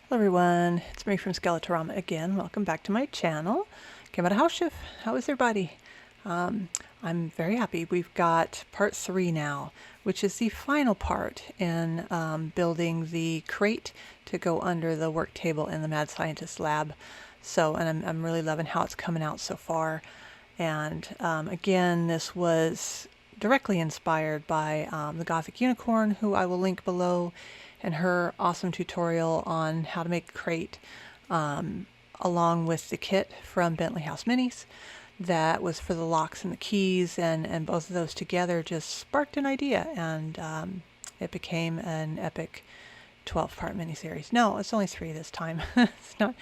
Hello everyone, it's Marie from Skeletorama again. Welcome back to my channel. Came out of house shift. How is everybody? I'm very happy. We've got part 3 now, which is the final part in building the crate to go under the work table in the Mad Scientist lab. And I'm really loving how it's coming out so far. And again, this was directly inspired by the Gothic unicorn, who I will link below, and her awesome tutorial on how to make a crate, along with the kit from Bentley House Minis that was for the locks and the keys, and both of those together just sparked an idea, and it became an epic 12-part miniseries. No, it's only 3 this time. It's not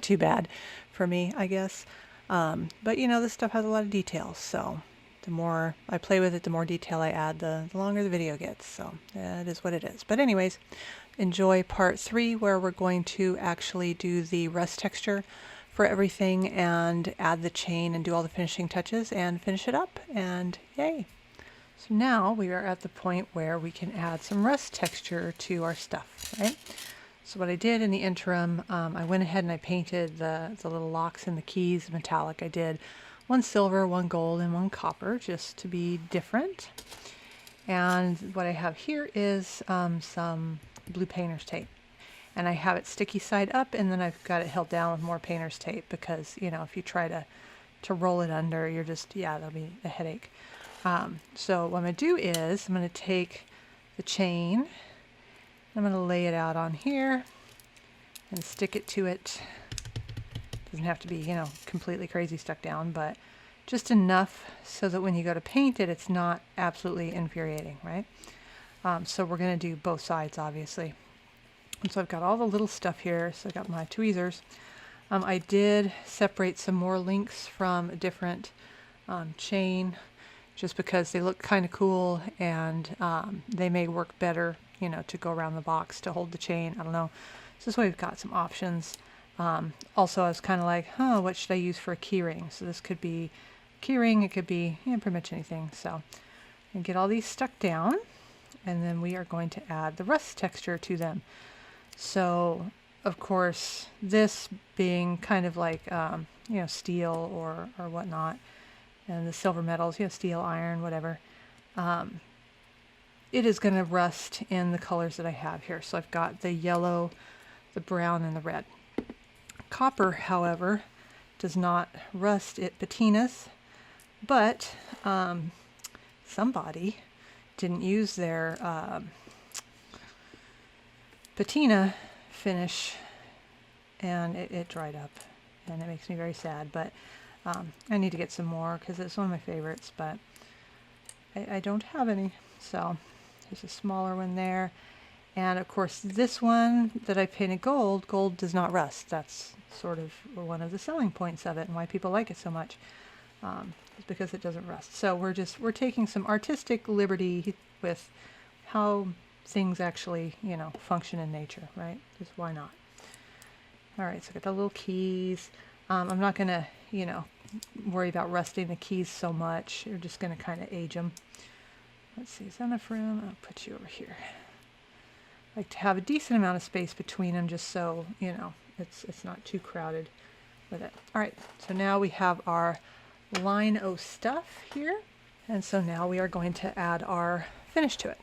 too bad for me, I guess. But you know, this stuff has a lot of details, so the more I play with it, the more detail I add, the longer the video gets. So it is what it is. But anyways, enjoy part 3, where we're going to actually do the rust texture for everything and add the chain and do all the finishing touches and finish it up, and yay. So now we are at the point where we can add some rust texture to our stuff, right? So what I did in the interim, I went ahead and I painted the little locks and the keys metallic. I did one silver, one gold, and one copper, just to be different. And what I have here is some blue painter's tape. And I have it sticky side up, and then I've got it held down with more painter's tape, because, you know, if you try to roll it under, you're just, yeah, that'll be a headache. So what I'm going to do is I'm going to take the chain, I'm going to lay it out on here and stick it to it. Doesn't have to be, you know, completely crazy stuck down, but just enough so that when you go to paint it, it's not absolutely infuriating, right? So we're going to do both sides, obviously. And so I've got all the little stuff here. So I got my tweezers. I did separate some more links from a different chain, just because they look kind of cool, and they may work better, you know, to go around the box to hold the chain. I don't know. So this way we've got some options. Also, I was kind of like, what should I use for a key ring? So this could be a key ring, it could be, you know, pretty much anything. So and get all these stuck down, and then we are going to add the rust texture to them. So of course, this being kind of like, you know, steel or whatnot, and the silver metals, you know, steel, iron, whatever, it is going to rust in the colors that I have here. So I've got the yellow, the brown, and the red. Copper, however, does not rust, it patinas, but somebody didn't use their patina finish, and it dried up, and it makes me very sad. But I need to get some more, because it's one of my favorites, but I don't have any. So there's a smaller one there. And of course, this one that I painted gold does not rust. That's sort of one of the selling points of it, and why people like it so much, is because it doesn't rust. So we're taking some artistic liberty with how things actually, you know, function in nature, right? Just why not? All right, so I got the little keys. I'm not gonna, you know, worry about rusting the keys so much. You're just gonna kind of age them. Let's see, is that enough room? I'll put you over here. Like to have a decent amount of space between them, just so, you know, it's not too crowded with it. All right, so now we have our line O stuff here, and so now we are going to add our finish to it.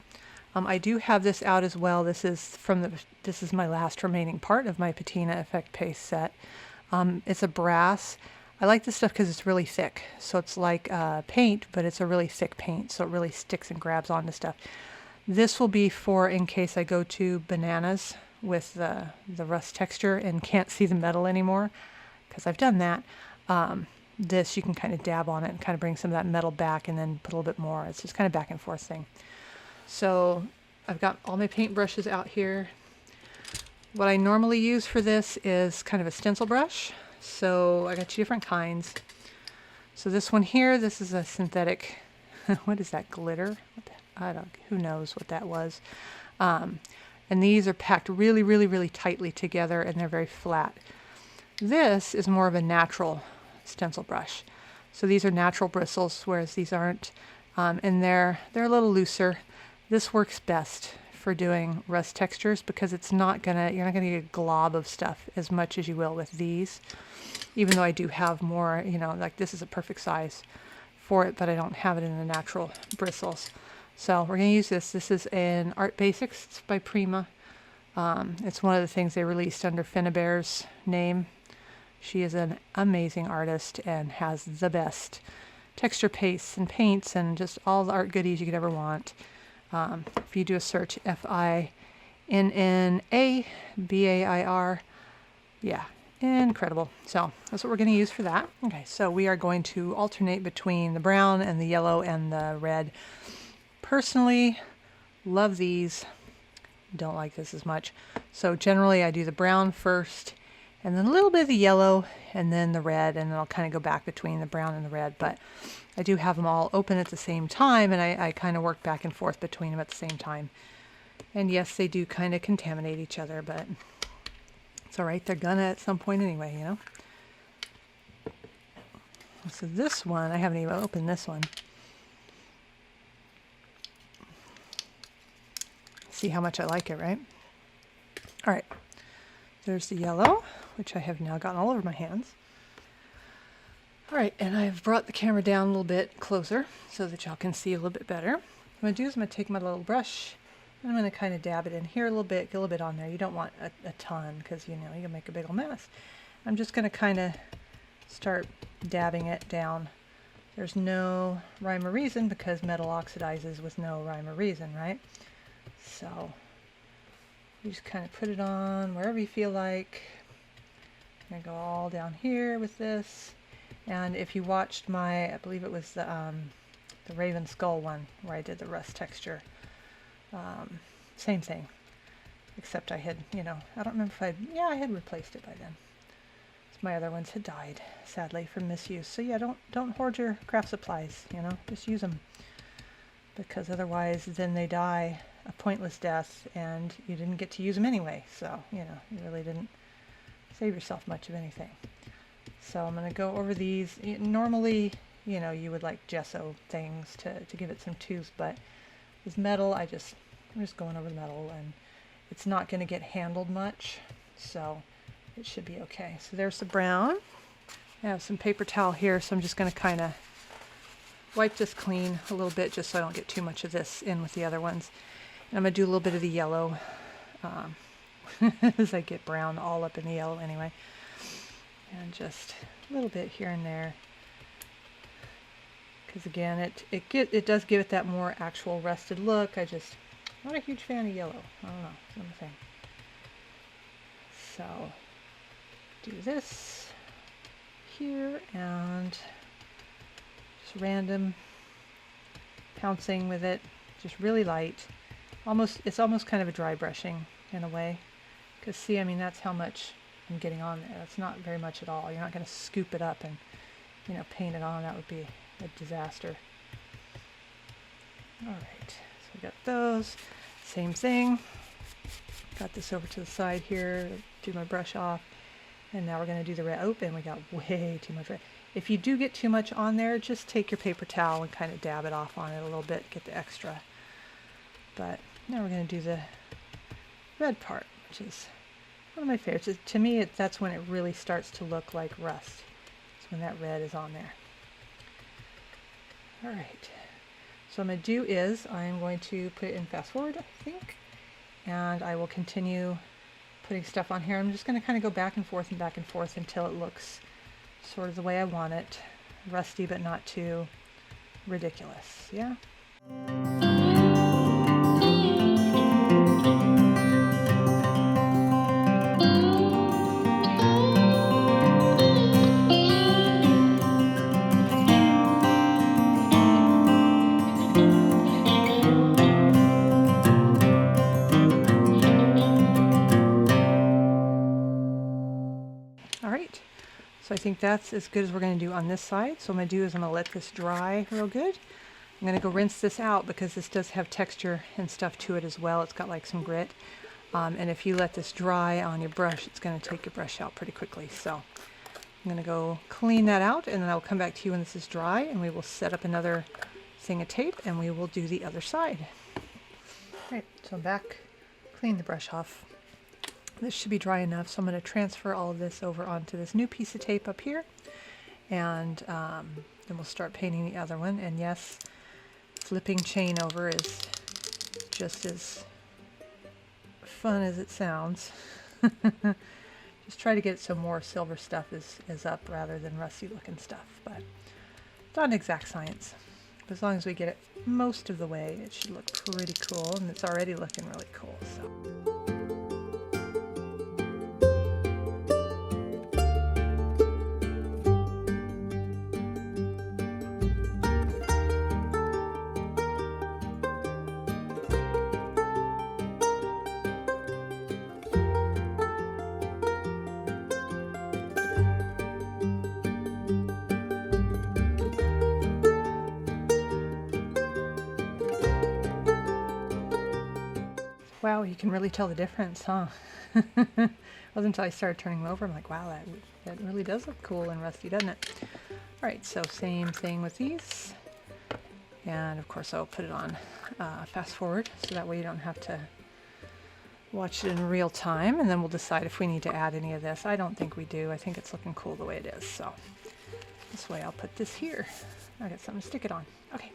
I do have this out as well. This is my last remaining part of my patina effect paste set. It's a brass. I like this stuff because it's really thick, so it's like paint, but it's a really thick paint, so it really sticks and grabs onto stuff. This will be for in case I go to bananas with the rust texture and can't see the metal anymore, because I've done that. This, you can kind of dab on it and kind of bring some of that metal back, and then put a little bit more. It's just kind of back and forth thing. So I've got all my paint brushes out here. What I normally use for this is kind of a stencil brush. So I got 2 different kinds. So this one here, this is a synthetic, what is that, glitter? Who knows what that was. And these are packed really, really, really tightly together, and they're very flat. This is more of a natural stencil brush. So these are natural bristles, whereas these aren't, and they're a little looser. This works best for doing rust textures because it's not gonna, you're not gonna get a glob of stuff as much as you will with these. Even though I do have more, you know, like this is a perfect size for it, but I don't have it in the natural bristles. So we're gonna use this. This is an Art Basics. It's by Prima. It's one of the things they released under Finnabare's name. She is an amazing artist and has the best texture pastes and paints and just all the art goodies you could ever want. If you do a search, F-I-N-N-A-B-A-I-R, yeah, incredible. So that's what we're going to use for that. Okay, so we are going to alternate between the brown and the yellow and the red. Personally, love these. Don't like this as much. So generally I do the brown first and then a little bit of the yellow and then the red, and then I'll kind of go back between the brown and the red. But I do have them all open at the same time, and I kind of work back and forth between them at the same time. And yes, they do kind of contaminate each other, but it's all right. They're gonna at some point anyway, you know. So this one, I haven't even opened this one. See how much I like it, right? All right, there's the yellow, which I have now gotten all over my hands. All right, and I've brought the camera down a little bit closer so that y'all can see a little bit better. What I'm gonna do is I'm gonna take my little brush and I'm gonna kind of dab it in here a little bit, get a little bit on there. You don't want a ton because, you know, you can make a big old mess. I'm just gonna kind of start dabbing it down. There's no rhyme or reason because metal oxidizes with no rhyme or reason, right? So you just kind of put it on wherever you feel like. I'm gonna go all down here with this. And if you watched my, I believe it was the Raven Skull one where I did the rust texture, same thing, except I had, you know, I don't remember if I had replaced it by then. My other ones had died, sadly, from misuse. So yeah, don't hoard your craft supplies, you know, just use them. Because otherwise then they die a pointless death and you didn't get to use them anyway. So, you know, you really didn't save yourself much of anything. So I'm going to go over these. Normally, you know, you would like gesso things to give it some tooth, but with metal, I'm just going over the metal and it's not going to get handled much. So it should be okay. So there's the brown. I have some paper towel here, so I'm just going to kind of wipe this clean a little bit just so I don't get too much of this in with the other ones. And I'm going to do a little bit of the yellow as I get brown all up in the yellow anyway. And just a little bit here and there. Because again, it does give it that more actual rusted look. I'm not a huge fan of yellow. I don't know, what I'm saying. So do this here and just random pouncing with it, just really light. It's almost kind of a dry brushing in a way. Because see, I mean, that's how much I'm getting on there. That's not very much at all. You're not going to scoop it up and, you know, paint it on. That would be a disaster. All right, so we got those. Same thing. Got this over to the side here, do my brush off. And now we're going to do the red. Oh, and we got way too much red. If you do get too much on there, just take your paper towel and kind of dab it off on it a little bit, get the extra. But now we're going to do the red part, which is one of my favorites. To me, that's when it really starts to look like rust. It's when that red is on there. All right. So what I'm going to do is I'm going to put it in fast forward, I think. And I will continue putting stuff on here. I'm just going to kind of go back and forth until it looks sort of the way I want it. Rusty, but not too ridiculous. Yeah. So I think that's as good as we're going to do on this side. So what I'm going to do is I'm going to let this dry real good. I'm going to go rinse this out because this does have texture and stuff to it as well. It's got like some grit. And if you let this dry on your brush, it's going to take your brush out pretty quickly. So I'm going to go clean that out and then I'll come back to you when this is dry and we will set up another thing of tape and we will do the other side. Right, so I'm back, clean the brush off. This should be dry enough, so I'm going to transfer all of this over onto this new piece of tape up here, and then we'll start painting the other one. And yes, flipping chain over is just as fun as it sounds. Just try to get so more silver stuff is up rather than rusty looking stuff, but it's not an exact science. But as long as we get it most of the way, it should look pretty cool, and it's already looking really cool. So. Wow, you can really tell the difference, huh? It wasn't until I started turning them over, I'm like, wow, that really does look cool and rusty, doesn't it? All right, so same thing with these. And of course I'll put it on fast forward, so that way you don't have to watch it in real time, and then we'll decide if we need to add any of this. I don't think we do. I think it's looking cool the way it is, so this way I'll put this here. I got something to stick it on. Okay.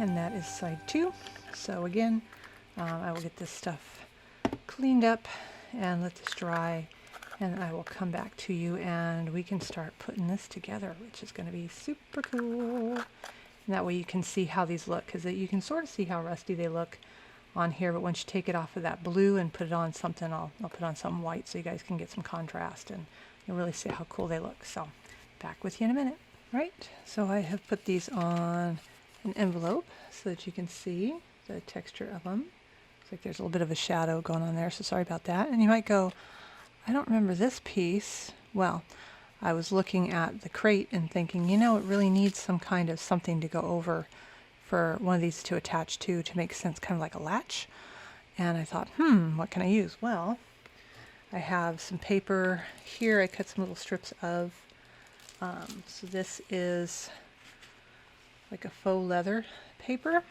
And that is side 2. So again, I will get this stuff cleaned up and let this dry, and I will come back to you and we can start putting this together, which is going to be super cool. And that way you can see how these look, because you can sort of see how rusty they look on here, but once you take it off of that blue and put it on something, I'll put on something white so you guys can get some contrast and you'll really see how cool they look. So back with you in a minute. Right, so I have put these on an envelope so that you can see the texture of them. Looks like there's a little bit of a shadow going on there, so sorry about that. And you might go, I don't remember this piece. Well, I was looking at the crate and thinking, you know, it really needs some kind of something to go over for one of these to attach to make sense, kind of like a latch. And I thought, what can I use? Well, I have some paper here. I cut some little strips of. So this is like a faux leather paper.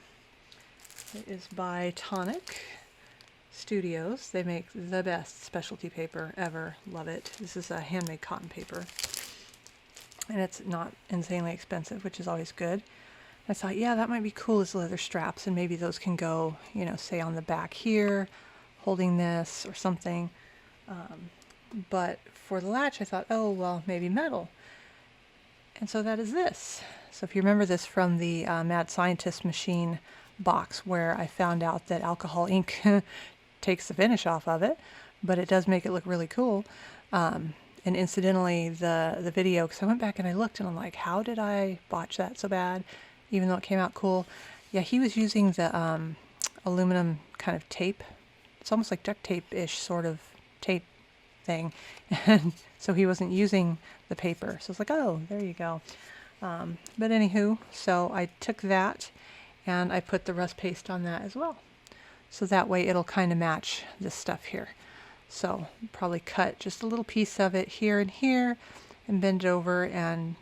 It is by Tonic Studios. They make the best specialty paper ever. Love it. This is a handmade cotton paper. And it's not insanely expensive, which is always good. I thought, yeah, that might be cool as leather straps, and maybe those can go, you know, say on the back here, holding this or something. But for the latch, I thought, oh, well, maybe metal. And so that is this. So if you remember this from the Mad Scientist machine box, where I found out that alcohol ink takes the finish off of it, but it does make it look really cool. And incidentally, the video, because I went back and I looked and I'm like, how did I botch that so bad, even though it came out cool? Yeah, he was using the aluminum kind of tape. It's almost like duct tape-ish sort of tape thing. And so he wasn't using the paper. So it's like, oh, there you go. But anywho, so I took that and I put the rust paste on that as well. So that way it'll kind of match this stuff here. So probably cut just a little piece of it here and here and bend it over and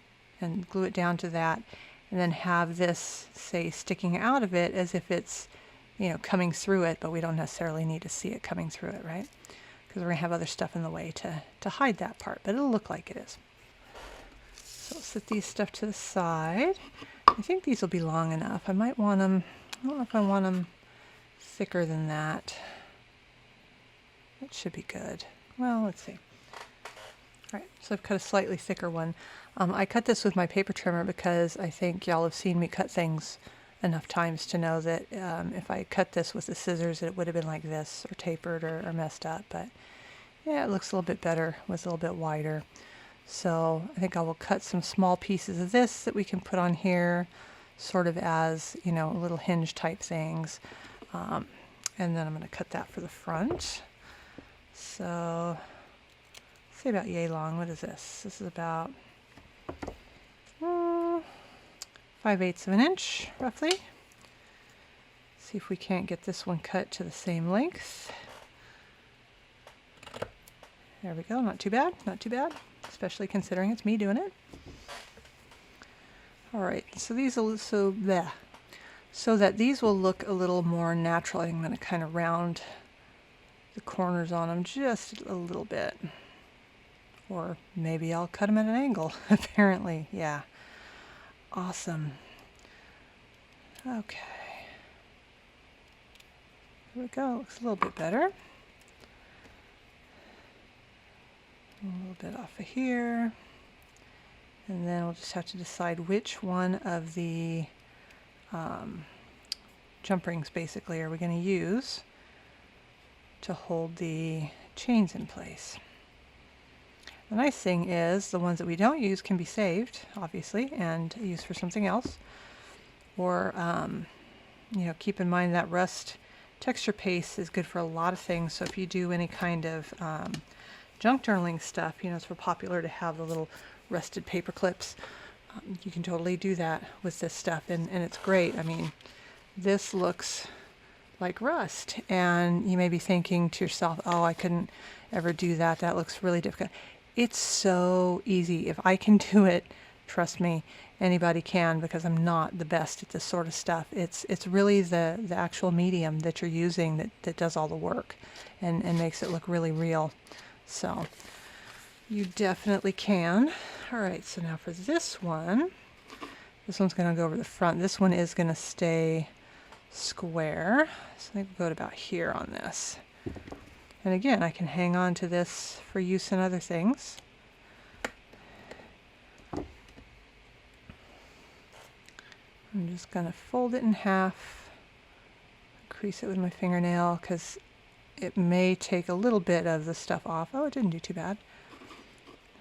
glue it down to that, and then have this, say, sticking out of it as if it's, you know, coming through it, but we don't necessarily need to see it coming through it, right? Because we're going to have other stuff in the way to hide that part, but it'll look like it is. So I'll set these stuff to the side. I think these will be long enough. I might want them, I don't know if I want them thicker than that. That should be good. Well, let's see. All right, so I've cut a slightly thicker one. I cut this with my paper trimmer because I think y'all have seen me cut things enough times to know that if I cut this with the scissors, it would have been like this, or tapered, or messed up. But yeah, it looks a little bit better with a little bit wider. So I think I will cut some small pieces of this that we can put on here, sort of as, you know, little hinge type things. And then I'm going to cut that for the front. So say about yay long. What is this? This is about 5/8 of an inch, roughly. See if we can't get this one cut to the same length. There we go. Not too bad. Not too bad, especially considering it's me doing it. All right. So these will so that these will look a little more natural. I'm going to kind of round the corners on them just a little bit, or maybe I'll cut them at an angle. Apparently, yeah. Awesome. Okay. Here we go. Looks a little bit better. A little bit off of here. And then we'll just have to decide which one of the jump rings basically are we going to use to hold the chains in place. The nice thing is the ones that we don't use can be saved, obviously, and used for something else. Or, you know, keep in mind that rust texture paste is good for a lot of things. So if you do any kind of junk journaling stuff, you know, it's real popular to have the little rusted paper clips. You can totally do that with this stuff, and it's great. I mean, this looks like rust, and you may be thinking to yourself, oh, I couldn't ever do that. That looks really difficult. It's so easy. If I can do it, trust me, anybody can, because I'm not the best at this sort of stuff. It's really the actual medium that you're using that does all the work and makes it look really real. So you definitely can. All right, so now for this one's going to go over the front. This one is going to stay square. So I think we'll go to about here on this. And again, I can hang on to this for use in other things. I'm just going to fold it in half, crease it with my fingernail, because it may take a little bit of the stuff off. Oh, it didn't do too bad.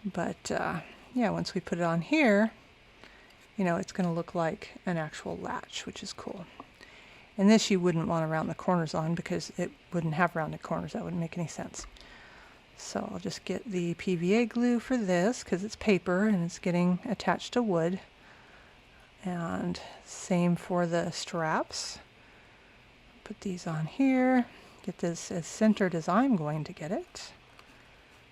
But yeah, once we put it on here, you know, it's going to look like an actual latch, which is cool. And this you wouldn't want to round the corners on because it wouldn't have rounded corners. That wouldn't make any sense. So I'll just get the PVA glue for this because it's paper and it's getting attached to wood. And same for the straps. Put these on here. Get this as centered as I'm going to get it.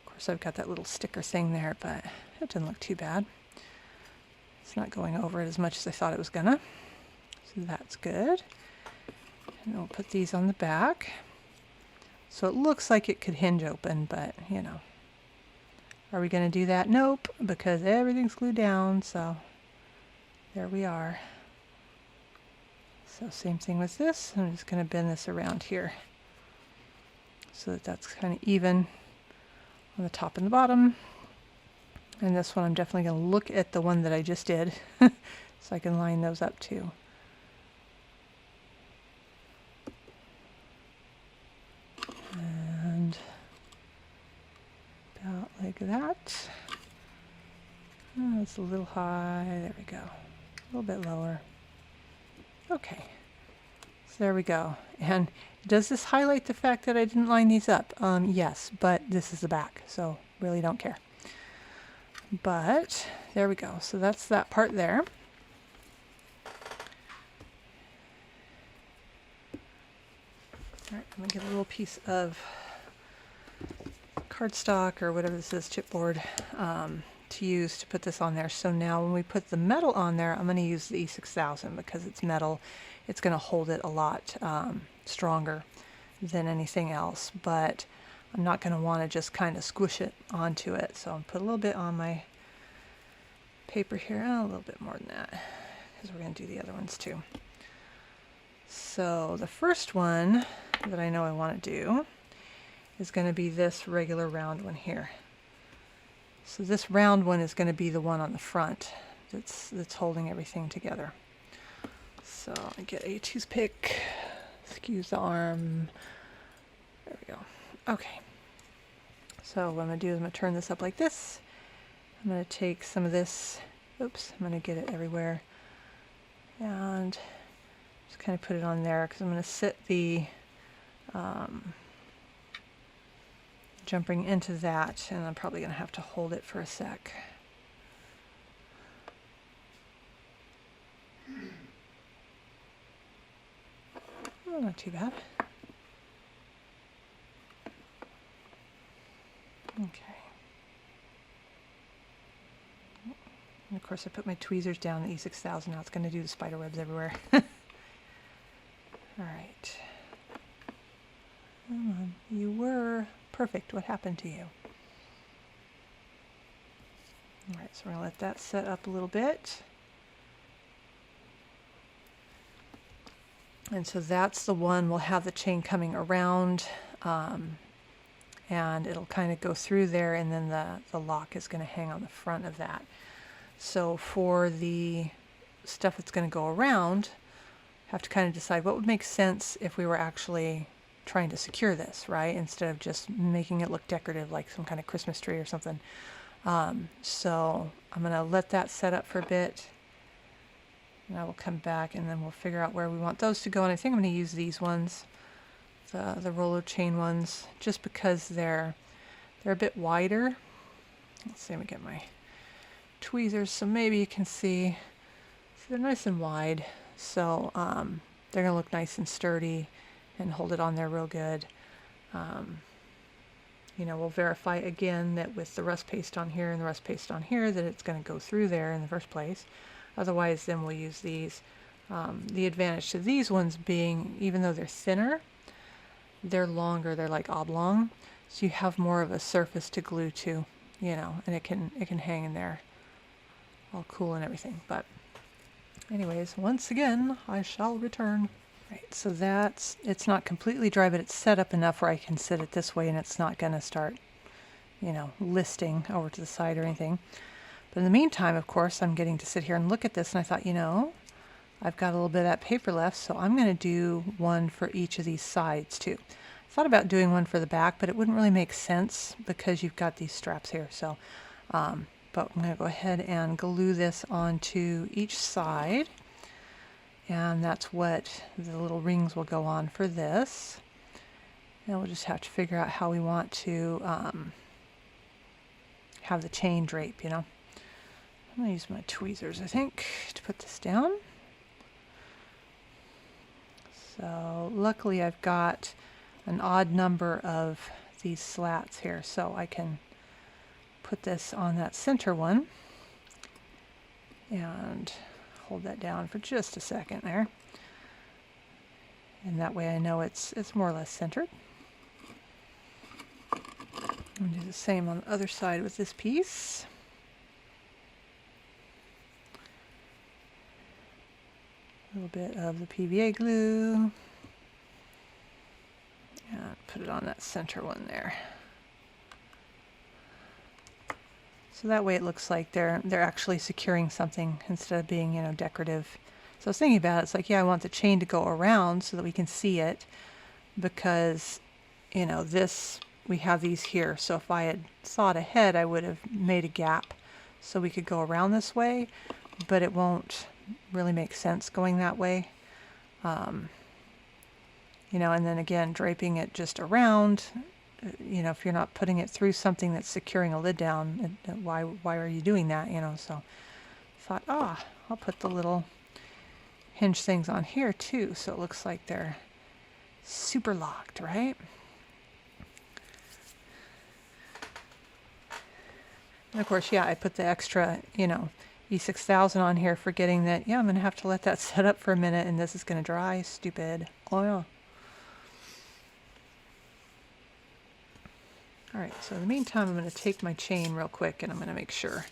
Of course, I've got that little sticker thing there, but it doesn't look too bad. It's not going over it as much as I thought it was gonna. So that's good. And we'll put these on the back. So it looks like it could hinge open, but you know. Are we going to do that? Nope, because everything's glued down, so there we are. So same thing with this. I'm just going to bend this around here so that that's kind of even on the top and the bottom. And this one I'm definitely going to look at the one that I just did so I can line those up too. And about like that. Oh, it's a little high. There we go. A little bit lower. Okay. So there we go. And does this highlight the fact that I didn't line these up? Yes, but this is the back, so really don't care. But there we go. So that's that part there. All right, I'm going to get a little piece of cardstock or whatever this is, chipboard, to use to put this on there. So now when we put the metal on there, I'm going to use the E6000 because it's metal. It's going to hold it a lot stronger than anything else, but I'm not going to want to just kind of squish it onto it. So I'll put a little bit on my paper here, a little bit more than that, because we're going to do the other ones too. So the first one that I know I want to do is going to be this regular round one here. So this round one is going to be the one on the front that's holding everything together. So I get a toothpick, excuse the arm. There we go. Okay. So what I'm going to do is I'm going to turn this up like this. I'm going to take some of this, oops, I'm going to get it everywhere, and just kind of put it on there because I'm going to sit the jump ring into that, and I'm probably going to have to hold it for a sec. Oh, not too bad. Okay. And of course I put my tweezers down, the E6000, now it's going to do the spider webs everywhere. Alright. You were perfect. What happened to you? Alright, so we're going to let that set up a little bit. And so that's the one we'll have the chain coming around, and it'll kind of go through there, and then the lock is going to hang on the front of that. So for the stuff that's going to go around, have to kind of decide what would make sense if we were actually trying to secure this, right? Instead of just making it look decorative like some kind of Christmas tree or something. So I'm going to let that set up for a bit. And I will come back and then we'll figure out where we want those to go. And I think I'm going to use these ones, the roller chain ones, just because they're a bit wider. Let's see, let me get my tweezers so maybe you can see. So they're nice and wide, so they're going to look nice and sturdy and hold it on there real good. You know, we'll verify again that with the rust paste on here and the rust paste on here that it's going to go through there in the first place. Otherwise, then we'll use these. The advantage to these ones being, even though they're thinner, they're longer, they're like oblong, so you have more of a surface to glue to, you know, and it can hang in there all cool and everything. But anyways, once again, I shall return. Right, so it's not completely dry, but it's set up enough where I can sit it this way and it's not going to start, you know, listing over to the side or anything. But in the meantime, of course, I'm getting to sit here and look at this, and I thought, you know, I've got a little bit of that paper left, so I'm going to do one for each of these sides too. I thought about doing one for the back, but it wouldn't really make sense because you've got these straps here. So, but I'm going to go ahead and glue this onto each side, and that's what the little rings will go on for this. And we'll just have to figure out how we want to have the chain drape, you know. I'm going to use my tweezers, I think, to put this down. So luckily I've got an odd number of these slats here, so I can put this on that center one and hold that down for just a second there. And that way I know it's more or less centered. I'm going to do the same on the other side with this piece. A little bit of the PVA glue, and put it on that center one there. So that way it looks like they're actually securing something instead of being, you know, decorative. So I was thinking about it, it's like, yeah, I want the chain to go around so that we can see it, because, you know, this, we have these here. So if I had thought ahead, I would have made a gap so we could go around this way, but it won't really make sense going that way. You know, and then again, draping it just around, you know, if you're not putting it through something that's securing a lid down, why are you doing that, you know? So I thought, I'll put the little hinge things on here too, so it looks like they're super locked, right? And of course, yeah, I put the extra, you know, E6000 on here, forgetting that, yeah, I'm going to have to let that set up for a minute and this is going to dry. Stupid. Oh, yeah. Alright, so in the meantime, I'm going to take my chain real quick and I'm going to make sure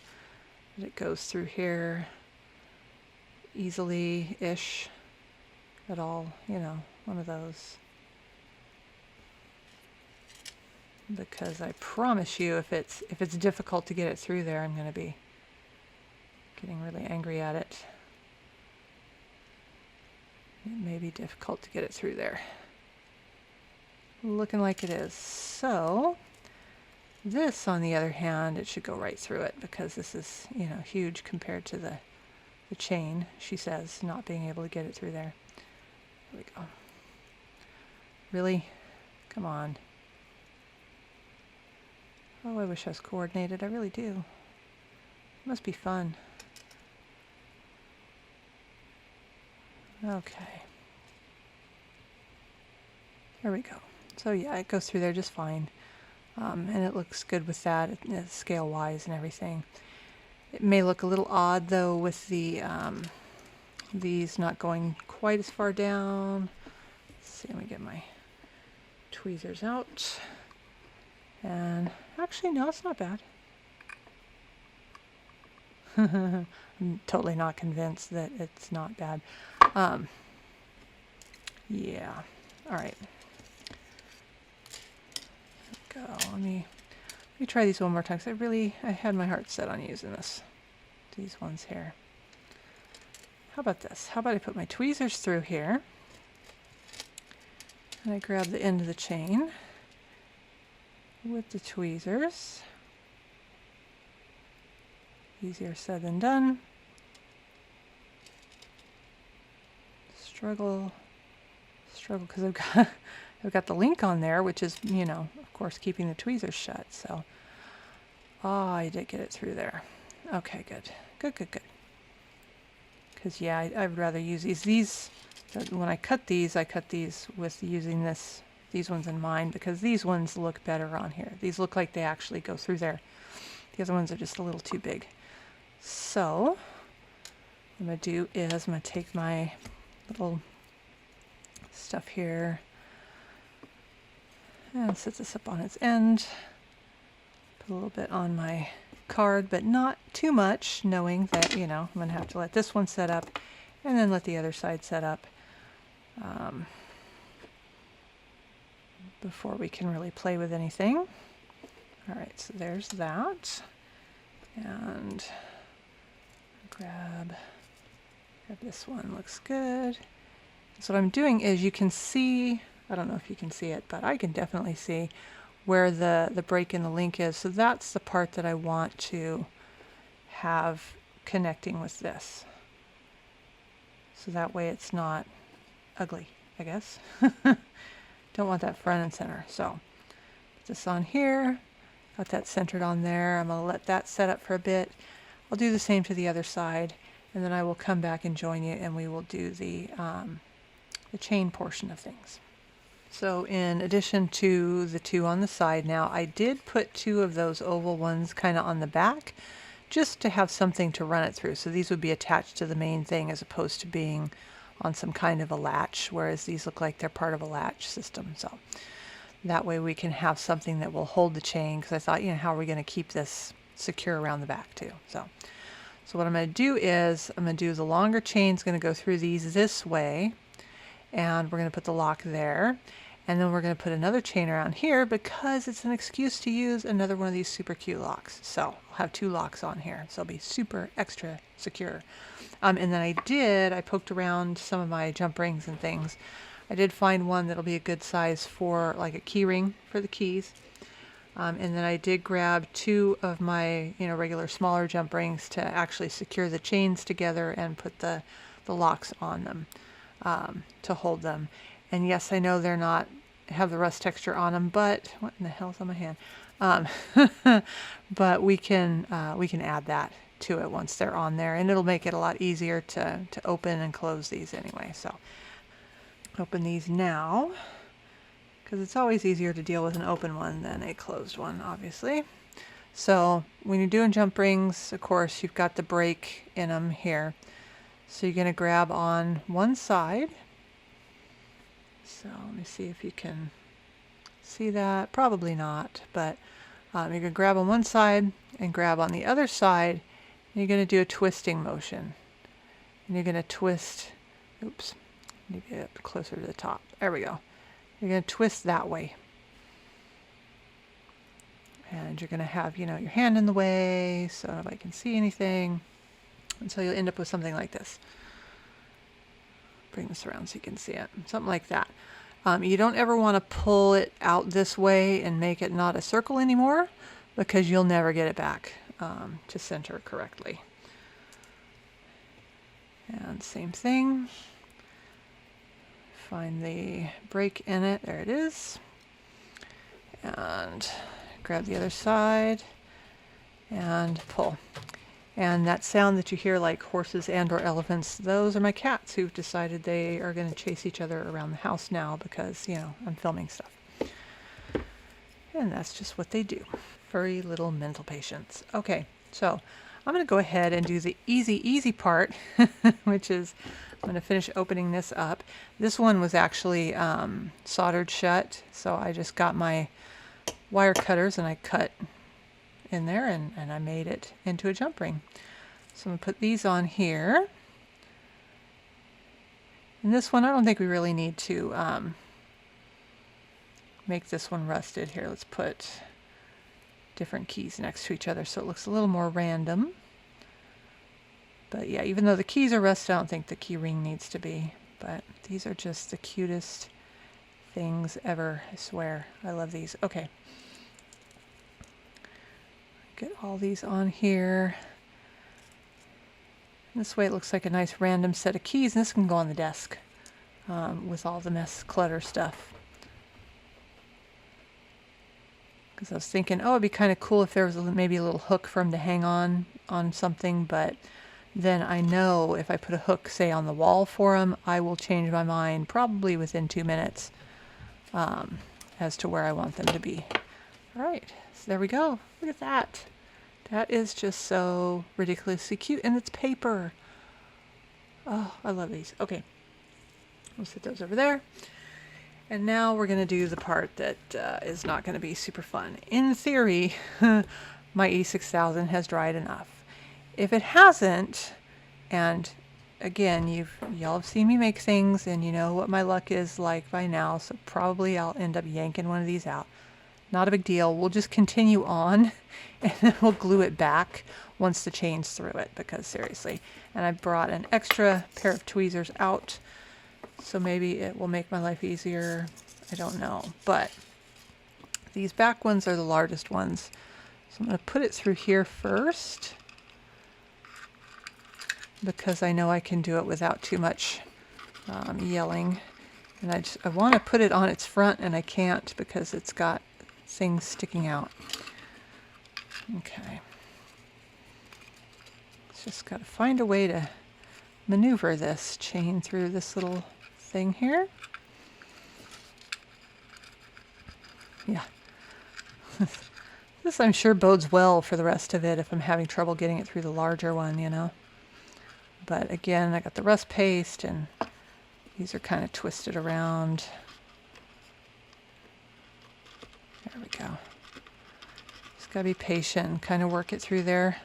that it goes through here easily-ish at all, you know, one of those. because I promise you if it's difficult to get it through there, I'm going to be getting really angry at it. It may be difficult to get it through there. Looking like it is. So this, on the other hand, it should go right through it because this is, you know, huge compared to the chain, she says, not being able to get it through there. There we go. Really? Come on. Oh, I wish I was coordinated. I really do. It must be fun. Okay. There we go. So yeah, it goes through there just fine. And it looks good with that, scale-wise and everything. It may look a little odd though with the these not going quite as far down. Let's see, let me get my tweezers out. And actually, no, it's not bad. I'm totally not convinced that it's not bad. Yeah. All right. Go. Let me try these one more time because I had my heart set on using these ones here. How about this? How about I put my tweezers through here and I grab the end of the chain with the tweezers. Easier said than done. Struggle because I've got the link on there, which is, you know, of course, keeping the tweezers shut. So, I did get it through there. Okay, good. Because yeah, I'd rather use these. When I cut these with using these ones in mind because these ones look better on here. These look like they actually go through there. The other ones are just a little too big. So, what I'm going to do is I'm going to take my little stuff here and set this up on its end. Put a little bit on my card, but not too much, knowing that, you know, I'm going to have to let this one set up and then let the other side set up before we can really play with anything. All right, so there's that. And grab this one, looks good. So what I'm doing is you can see, I don't know if you can see it, but I can definitely see where the break in the link is. So that's the part that I want to have connecting with this. So that way it's not ugly, I guess. Don't want that front and center. So put this on here, got that centered on there. I'm going to let that set up for a bit. I'll do the same to the other side, and then I will come back and join you and we will do the chain portion of things. So in addition to the two on the side now, I did put two of those oval ones kind of on the back just to have something to run it through. So these would be attached to the main thing as opposed to being on some kind of a latch, whereas these look like they're part of a latch system. So that way we can have something that will hold the chain, because I thought, you know, how are we going to keep this secure around the back too? So what I'm going to do is I'm going to do the longer chain's going to go through these this way, and we're going to put the lock there, and then we're going to put another chain around here because it's an excuse to use another one of these super cute locks. So I'll have two locks on here, so it'll be super extra secure. And then I poked around some of my jump rings and things. I did find one that'll be a good size for like a key ring for the keys. And then I did grab two of my, you know, regular smaller jump rings to actually secure the chains together and put the locks on them to hold them. And yes, I know they're not have the rust texture on them, but what in the hell's on my hand? But we can add that to it once they're on there, and it'll make it a lot easier to open and close these anyway. So open these now, because it's always easier to deal with an open one than a closed one, obviously. So when you're doing jump rings, of course, you've got the break in them here. So you're going to grab on one side. So let me see if you can see that. Probably not, but you're going to grab on one side and grab on the other side. And you're going to do a twisting motion. And you're going to twist, oops, I need to get up closer to the top. There we go. You're going to twist that way. And you're going to have, you know, your hand in the way so nobody can see anything. And so you'll end up with something like this. Bring this around so you can see it. Something like that. You don't ever want to pull it out this way and make it not a circle anymore, because you'll never get it back to center correctly. And same thing. Find the break in it. There it is. And grab the other side and pull. And that sound that you hear like horses and or elephants, those are my cats who've decided they are going to chase each other around the house now because, you know, I'm filming stuff. And that's just what they do. Furry little mental patients. Okay, so I'm going to go ahead and do the easy part, which is I'm going to finish opening this up. This one was actually soldered shut, so I just got my wire cutters and I cut in there and I made it into a jump ring. So I'm going to put these on here. And this one, I don't think we really need to make this one rusted. Here, let's put different keys next to each other so it looks a little more random. But yeah, even though the keys are rusted, I don't think the key ring needs to be. But these are just the cutest things ever, I swear. I love these. Okay. Get all these on here. This way it looks like a nice random set of keys, and this can go on the desk with all the mess clutter stuff. Because I was thinking, oh, it'd be kind of cool if there was maybe a little hook for him to hang on something, but then I know if I put a hook, say, on the wall for him, I will change my mind probably within 2 minutes as to where I want them to be. All right, so there we go. Look at that. That is just so ridiculously cute, and it's paper. Oh, I love these. Okay, we'll set those over there. And now we're going to do the part that is not going to be super fun. In theory, my E6000 has dried enough. If it hasn't, and again, y'all have seen me make things, and you know what my luck is like by now, so probably I'll end up yanking one of these out. Not a big deal. We'll just continue on, and then we'll glue it back once the chain's through it, because seriously. And I brought an extra pair of tweezers out, so maybe it will make my life easier. I don't know. But these back ones are the largest ones. So I'm going to put it through here first, because I know I can do it without too much yelling. And I want to put it on its front, and I can't because it's got things sticking out. Okay. Just got to find a way to maneuver this chain through this little thing here. Yeah. This I'm sure bodes well for the rest of it if I'm having trouble getting it through the larger one, you know. But again, I got the rust paste and these are kind of twisted around. There we go. Just gotta be patient, kind of work it through there.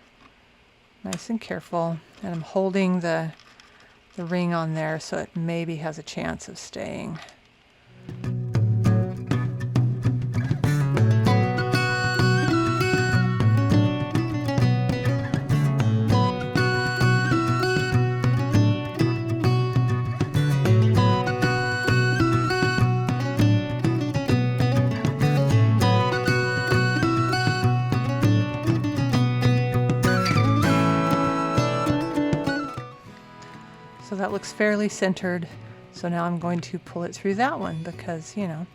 Nice and careful. And I'm holding the ring on there so it maybe has a chance of staying. So that looks fairly centered. So now I'm going to pull it through that one because, you know,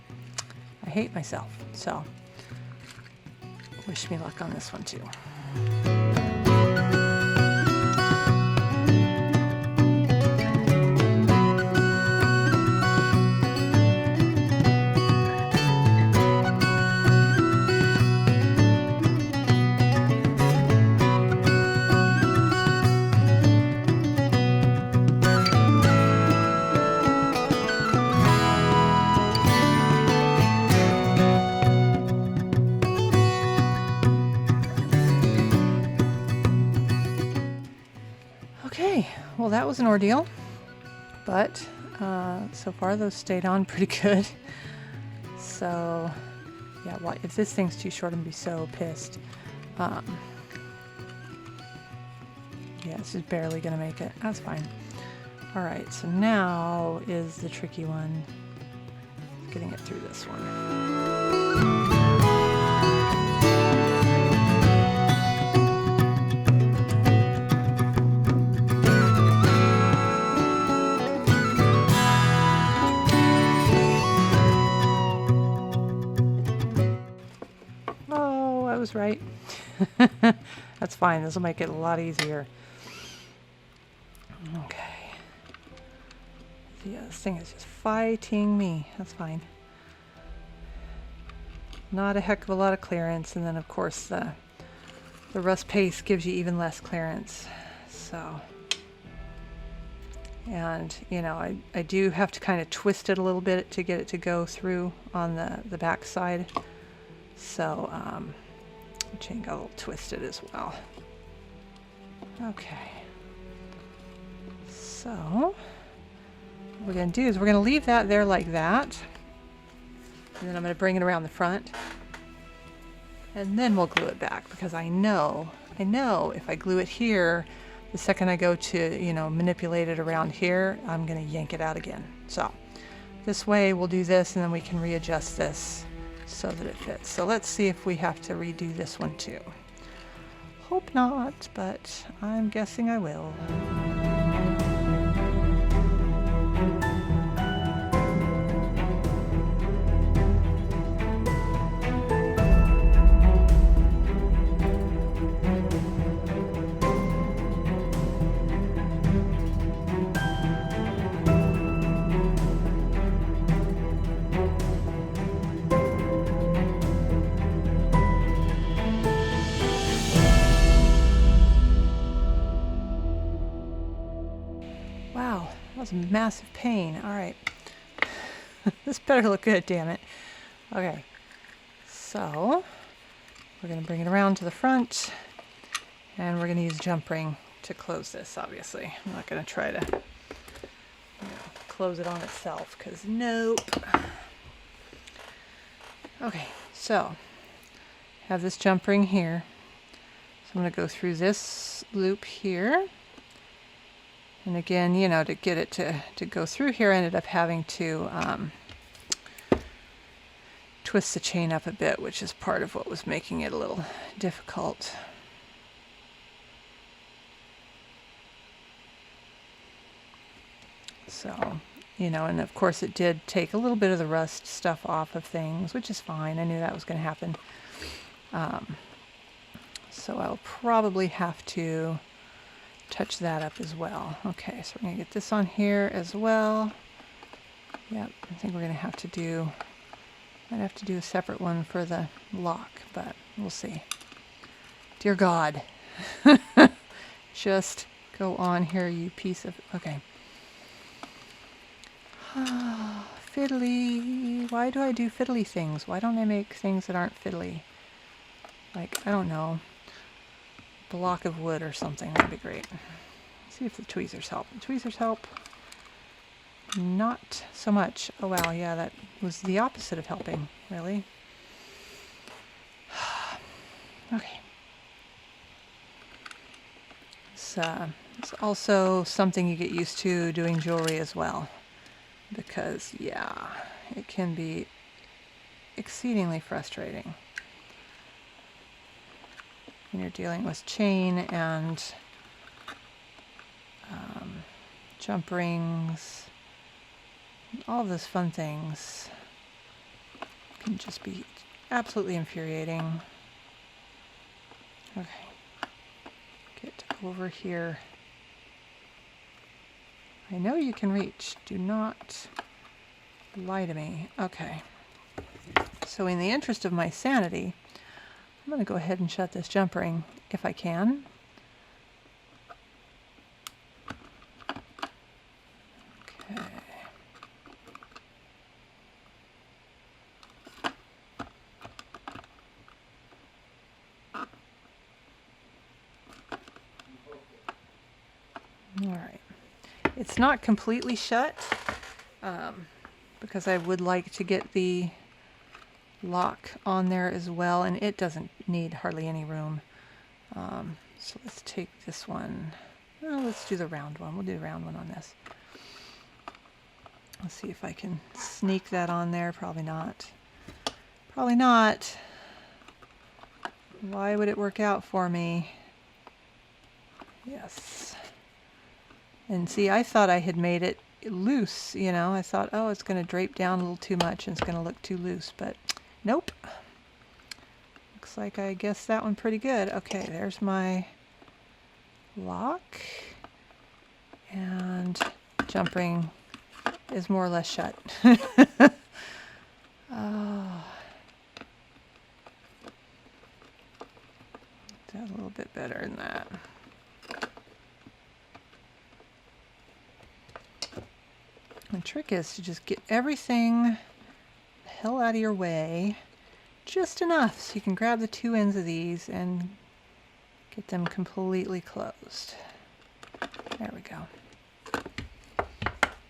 I hate myself. So wish me luck on this one too. Okay, well that was an ordeal, but so far those stayed on pretty good. So Yeah, if this thing's too short, I'm gonna be so pissed. Yeah, this is barely gonna make it. That's fine. All right, so now is the tricky one. Getting it through this one. Oh, I was right. That's fine. This will make it a lot easier. Okay. Yeah, this thing is just fighting me. That's fine. Not a heck of a lot of clearance, and then of course the rust paste gives you even less clearance. So, and you know, I do have to kind of twist it a little bit to get it to go through on the back side. So chain got a little twisted as well. Okay. So what we're going to do is we're going to leave that there like that. And then I'm going to bring it around the front. And then we'll glue it back, because I know if I glue it here, the second I go to, you know, manipulate it around here, I'm going to yank it out again. So this way we'll do this, and then we can readjust this so that it fits. So let's see if we have to redo this one too. Hope not, but I'm guessing I will. Wow, that was a massive pain. All right. This better look good, damn it. Okay, so we're going to bring it around to the front, and we're going to use jump ring to close this, obviously. I'm not going to try to close it on itself, because nope. Okay, so have this jump ring here. So I'm going to go through this loop here. And again, you know, to get it to go through here, I ended up having to twist the chain up a bit, which is part of what was making it a little difficult. So, you know, and of course it did take a little bit of the rust stuff off of things, which is fine. I knew that was going to happen. So I'll probably have to touch that up as well. Okay, so we're going to get this on here as well. Yep, I think we're going to have to do, might have to do a separate one for the lock, but we'll see. Dear God. Just go on here, you piece of, okay. Fiddly. Why do I do fiddly things? Why don't I make things that aren't fiddly? Like, I don't know. Block of wood or something. That'd be great. See if the tweezers help. The tweezers help. Not so much. Oh wow, yeah, that was the opposite of helping, really. Okay. It's also something you get used to doing jewelry as well, because yeah, it can be exceedingly frustrating when you're dealing with chain and jump rings. All of those fun things can just be absolutely infuriating. Okay, get over here. I know you can reach. Do not lie to me. Okay, so in the interest of my sanity, I'm going to go ahead and shut this jump ring if I can. Okay. All right. It's not completely shut because I would like to get the lock on there as well, and it doesn't need hardly any room. So let's take this one. Well, let's do the round one. We'll do the round one on this. Let's see if I can sneak that on there. Probably not. Probably not. Why would it work out for me? Yes. And see, I thought I had made it loose, you know. I thought, oh, it's going to drape down a little too much and it's going to look too loose, but nope. Looks like I guessed that one pretty good. Okay, there's my lock. And jump ring is more or less shut. Oh. That a little bit better than that. The trick is to just get everything the hell out of your way, just enough so you can grab the two ends of these and get them completely closed. There we go.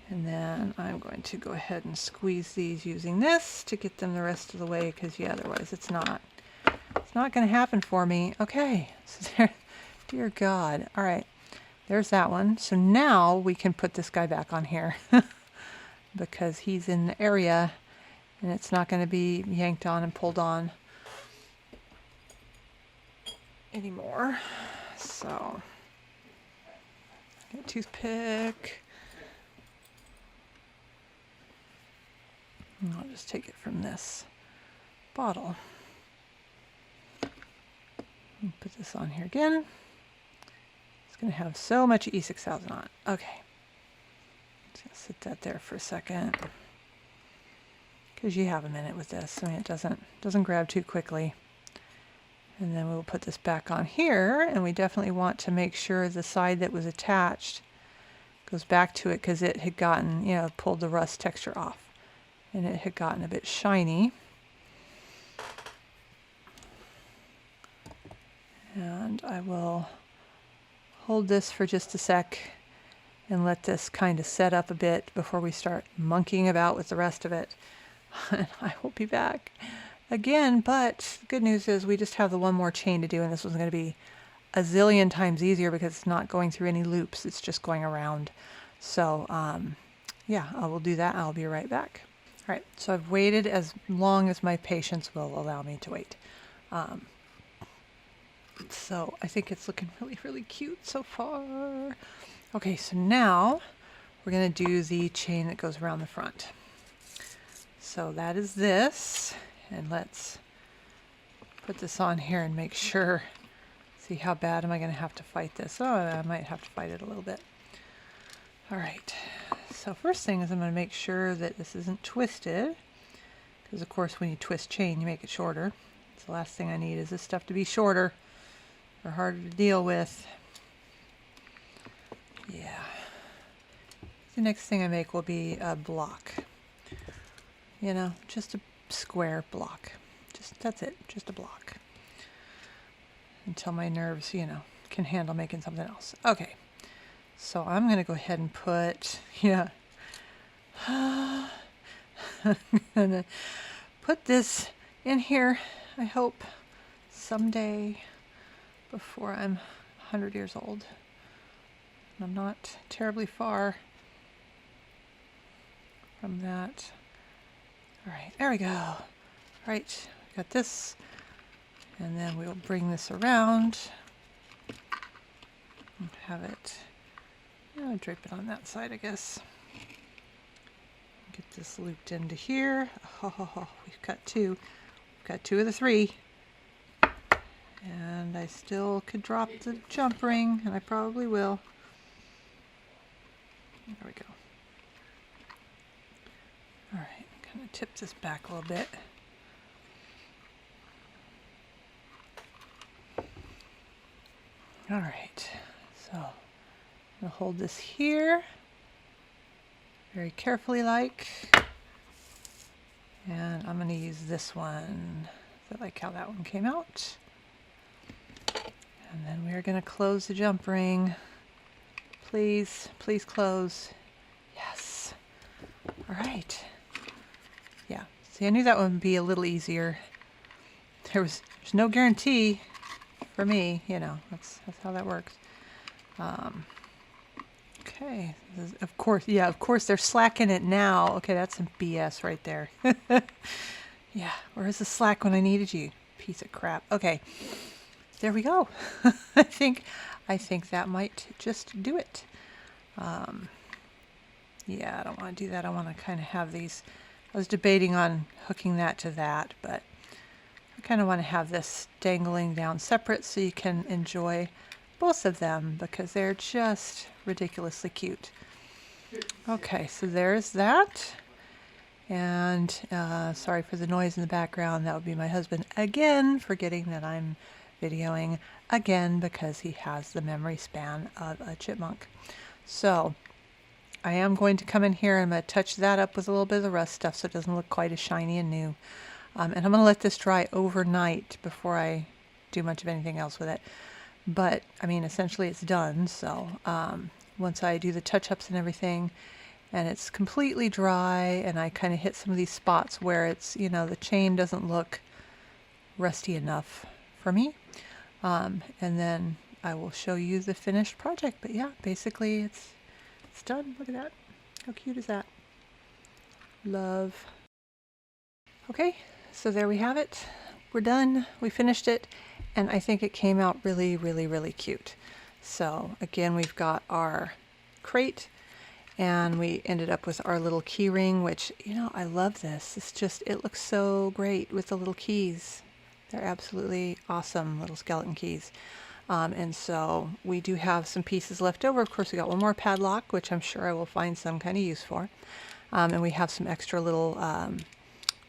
And then I'm going to go ahead and squeeze these using this to get them the rest of the way, because yeah, otherwise it's not going to happen for me. Okay, so there, dear God. All right, there's that one. So now we can put this guy back on here because he's in the area and it's not going to be yanked on and pulled on anymore. So, get a toothpick. And I'll just take it from this bottle. And put this on here again. It's going to have so much E6000 on it. Okay. Just sit that there for a second. Because you have a minute with this. I mean, it doesn't grab too quickly. And then we'll put this back on here, and we definitely want to make sure the side that was attached goes back to it, because it had gotten, you know, pulled the rust texture off. And it had gotten a bit shiny. And I will hold this for just a sec and let this kind of set up a bit before we start monkeying about with the rest of it. And I will be back again, but the good news is we just have the one more chain to do, and this one's going to be a zillion times easier because it's not going through any loops. It's just going around. So yeah, I will do that. I'll be right back. All right, so I've waited as long as my patience will allow me to wait. So I think it's looking really, really cute so far. Okay, so now we're going to do the chain that goes around the front. So that is this, and let's put this on here and make sure. See, how bad am I going to have to fight this? Oh, I might have to fight it a little bit. All right, so first thing is I'm going to make sure that this isn't twisted, because of course when you twist chain you make it shorter. So the last thing I need is this stuff to be shorter or harder to deal with. Yeah. The next thing I make will be a block. You know, just a square block. That's it, just a block. Until my nerves, you know, can handle making something else. Okay. So I'm going to go ahead and put, yeah. I'm going to put this in here, I hope, someday before I'm 100 years old. I'm not terribly far from that. All right, there we go. All right, got this. And then we'll bring this around and have it, drape it on that side, I guess. Get this looped into here. Oh, we've got two. We've got two of the three. And I still could drop the jump ring, and I probably will. There we go. All right, kind of tip this back a little bit. All right, so I'm gonna hold this here very carefully like, and I'm gonna use this one. I like how that one came out. And then we're gonna close the jump ring. Please, please close. Yes. All right. Yeah, See, I knew that one would be a little easier. There's no guarantee for me, you know, that's how that works. Okay, of course, yeah, of course they're slacking it now. Okay, that's some BS right there. Yeah, where's the slack when I needed you? Piece of crap. Okay, there we go. I think that might just do it. Yeah, I don't want to do that. I want to kind of have these. I was debating on hooking that to that, but I kind of want to have this dangling down separate so you can enjoy both of them because they're just ridiculously cute. Okay, so there's that. And sorry for the noise in the background. That would be my husband again, forgetting that I'm videoing again because he has the memory span of a chipmunk. So I am going to come in here and I'm going to touch that up with a little bit of the rust stuff so it doesn't look quite as shiny and new. And I'm going to let this dry overnight before I do much of anything else with it. But, I mean, essentially it's done. So once I do the touch-ups and everything and it's completely dry and I kind of hit some of these spots where it's, you know, the chain doesn't look rusty enough for me. And then I will show you the finished project. But yeah, basically it's done. Look at that. How cute is that? Love. Okay, so there we have it. We're done. We finished it. And I think it came out really, really, really cute. So again, we've got our crate and we ended up with our little key ring, which, you know, I love this. It's just, it looks so great with the little keys. They're absolutely awesome little skeleton keys. And so we do have some pieces left over. Of course, we got one more padlock, which I'm sure I will find some kind of use for. And we have some extra little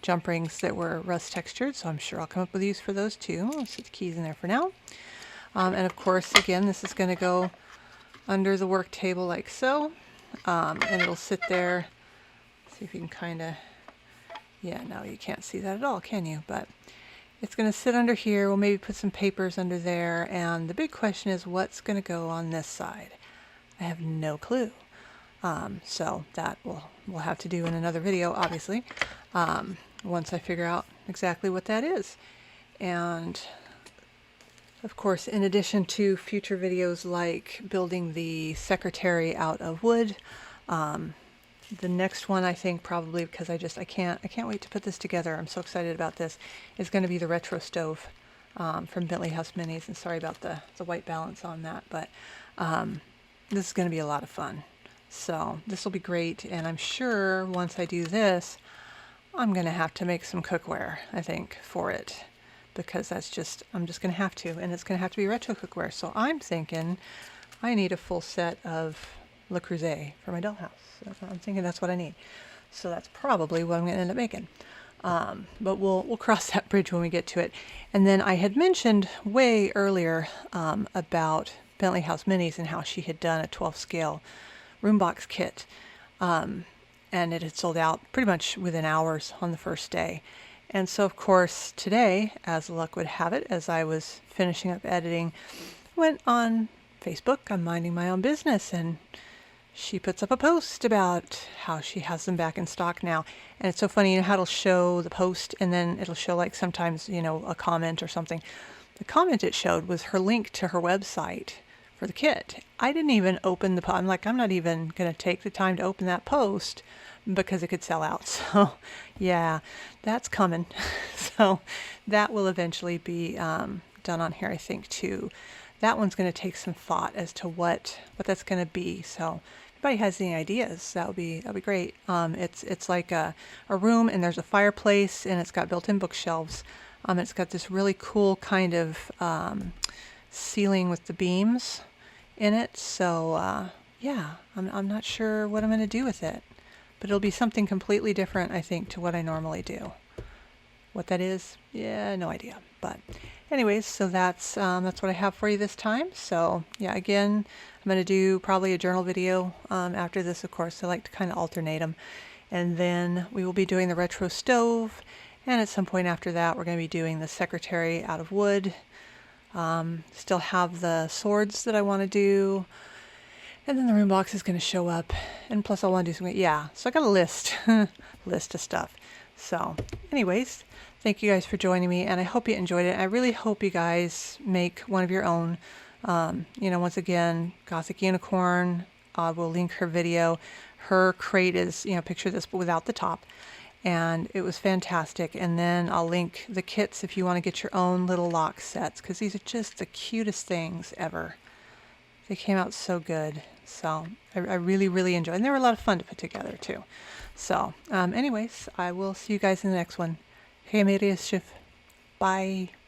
jump rings that were rust textured, so I'm sure I'll come up with use for those too. I'll set the keys in there for now. And of course, again, this is going to go under the work table like so. And it'll sit there. See if you can kind of, yeah, no, you can't see that at all, can you? But it's going to sit under here. We'll maybe put some papers under there. And the big question is what's going to go on this side? I have no clue. So that we'll have to do in another video, obviously, once I figure out exactly what that is. And of course, in addition to future videos like building the secretary out of wood, the next one, I think probably because I can't wait to put this together. I'm so excited about this. Is going to be the retro stove from Bentley House Minis. And sorry about the white balance on that, but this is going to be a lot of fun. So this will be great. And I'm sure once I do this, I'm going to have to make some cookware, I think, for it. Because that's just, I'm just going to have to. And it's going to have to be retro cookware. So I'm thinking I need a full set of Le Creuset for my dollhouse. I'm thinking that's what I need. So that's probably what I'm going to end up making. But we'll cross that bridge when we get to it. And then I had mentioned way earlier about Bentley House Minis and how she had done a 12 scale room box kit. And it had sold out pretty much within hours on the first day. And so, of course, today, as luck would have it, as I was finishing up editing, went on Facebook. I'm minding my own business, and she puts up a post about how she has them back in stock now. And it's so funny, you know how it'll show the post, and then it'll show, like, sometimes, you know, a comment or something. The comment it showed was her link to her website for the kit. I didn't even open the post. I'm like, I'm not even going to take the time to open that post because it could sell out. So yeah, that's coming. So that will eventually be done on here, I think, too. That one's going to take some thought as to what that's going to be. So if anybody has any ideas, that'll be great. It's like a room, and there's a fireplace, and it's got built-in bookshelves. It's got this really cool kind of ceiling with the beams in it. So yeah, I'm not sure what I'm going to do with it. But it'll be something completely different, I think, to what I normally do. What that is, yeah, no idea. But anyways, so that's what I have for you this time. So yeah, again, I'm going to do probably a journal video after this, of course. I like to kind of alternate them. And then we will be doing the retro stove. And at some point after that, we're going to be doing the secretary out of wood. Still have the swords that I want to do. And then the room box is going to show up. And plus I want to do something. Yeah, so I got a list of stuff. So anyways, thank you guys for joining me, and I hope you enjoyed it. I really hope you guys make one of your own. Once again, Gothic Unicorn, we'll link her video. Her crate is, picture this, but without the top. And it was fantastic. And then I'll link the kits if you want to get your own little lock sets, because these are just the cutest things ever. They came out so good. So I really, really enjoyed it. And they were a lot of fun to put together too. So anyways, I will see you guys in the next one. Hej med er, Schiff. Bye.